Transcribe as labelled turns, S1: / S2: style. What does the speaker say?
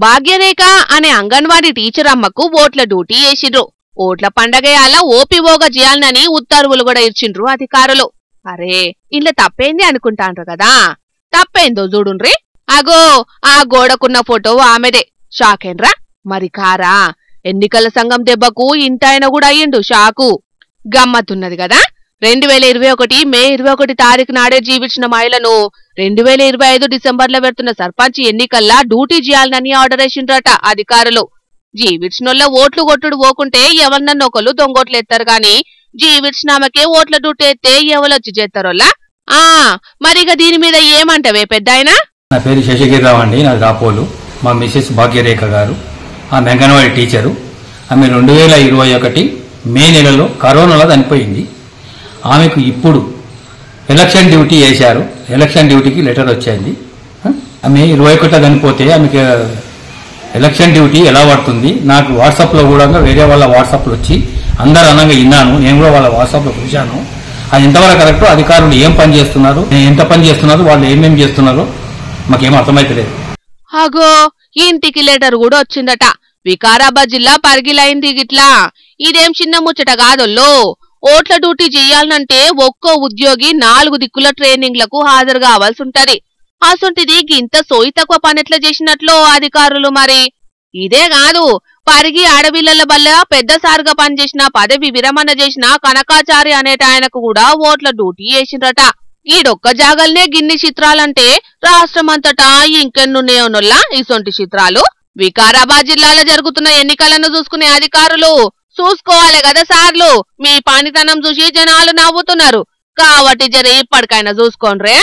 S1: భాగ్యరేఖ అనే అంగన్వాడీ టీచర్ అమ్మకు ఓట్ల డ్యూటీ వేసిండ్రు. ఓట్ల పండగయాల ఓపివోగా చేయాలనని ఉత్తర్వులు కూడా ఇచ్చిండ్రు అధికారులు. అరే ఇళ్ళ తప్పేంది అనుకుంటాండ్రు కదా, తప్పేందో చూడుండ్రి. అగో ఆ గోడకున్న ఫోటో ఆమెదే. షాకేన్రా మరి కారా? ఎన్నికల సంఘం దెబ్బకు ఇంటాయన కూడా అయ్యిండు షాకు. గమ్మత్తున్నది కదా. 2021 మే 21 తారీఖు నాడే జీవించిన మహిళను 2025 డిసెంబర్లో పెడుతున్న సర్పంచ్ ఎన్నికల్లా డ్యూటీ చేయాలనని ఆర్డర్ వేసిండ్రట అధికారులు. జీవించినోళ్ళ ఓట్లు కొట్టుడు పోకుంటే ఎవరినన్నా ఒకళ్ళు దొంగోట్లు ఎత్తారు గాని జీవించినామకే ఓట్ల డ్యూటీ ఎత్తే ఎవరొచ్చి చేస్తారోల్లా? మరిగ దీని మీద ఏమంటవే పెద్దాయనా?
S2: నా పేరు శశిగిరిరావు అండి, నాది రాపోలు. మా మిసెస్ భాగ్యరేఖ గారు ఆమె అంగన్వాడీ టీచరు. ఆమె 2021 మే నెలలో కరోనాలో చనిపోయింది. ఆమెకు ఇప్పుడు ఎలక్షన్ డ్యూటీ వేశారు. ఎలక్షన్ డ్యూటీకి లెటర్ వచ్చింది. ఆమె 21 చనిపోతే ఆమెకి ఎలక్షన్ డ్యూటీ ఎలా పడుతుంది? నాకు వాట్సాప్లో కూడా వేరే వాళ్ళ వాట్సాప్లో వచ్చి అందరు అనంగా విన్నాను. నేను కూడా వాళ్ళ వాట్సాప్లో చూశాను. అది ఎంతవరకు కరెక్టో, అధికారులు ఏం పని చేస్తున్నారు, ఎంత పని చేస్తున్నారు, వాళ్ళు ఏమేమి చేస్తున్నారో మాకేం అర్థమైతలేదు.
S1: అగో ఇంటికి లెటర్ కూడా వచ్చిందట. వికారాబాద్ జిల్లా పరిగిలైంది గిట్లా. ఇదేం చిన్న ముచ్చట కాదొల్లో. ఓట్ల డ్యూటీ చెయ్యాలనంటే ఒక్కో ఉద్యోగి 4 దిక్కుల ట్రైనింగ్లకు హాజరు కావాల్సి ఉంటది. అసొంటిది గింత సోయి తక్కువ పనెట్లా చేసినట్లు అధికారులు మరి. ఇదే కాదు, పరిగి అడవిళ్ల బల్ల పెద్ద సారుగా పనిచేసిన పదవి విరమణ చేసిన కనకాచారి అనేట ఆయనకు కూడా ఓట్ల డ్యూటీ వేసిండ్రట. ఈడొక్క జాగల్నే గిన్ని చిత్రాలంటే రాష్ట్రమంతటా ఇంకెన్నున్నాయోనొల్లా ఇసొంటి చిత్రాలు. వికారాబాద్ జిల్లాలో జరుగుతున్న ఎన్నికలను చూసుకునే అధికారులు చూసుకోవాలి కదా సార్లు. మీ పనితనం చూసి జనాలు నవ్వుతున్నారు కాబట్టి జర ఇప్పటికైనా చూసుకోండ్రే.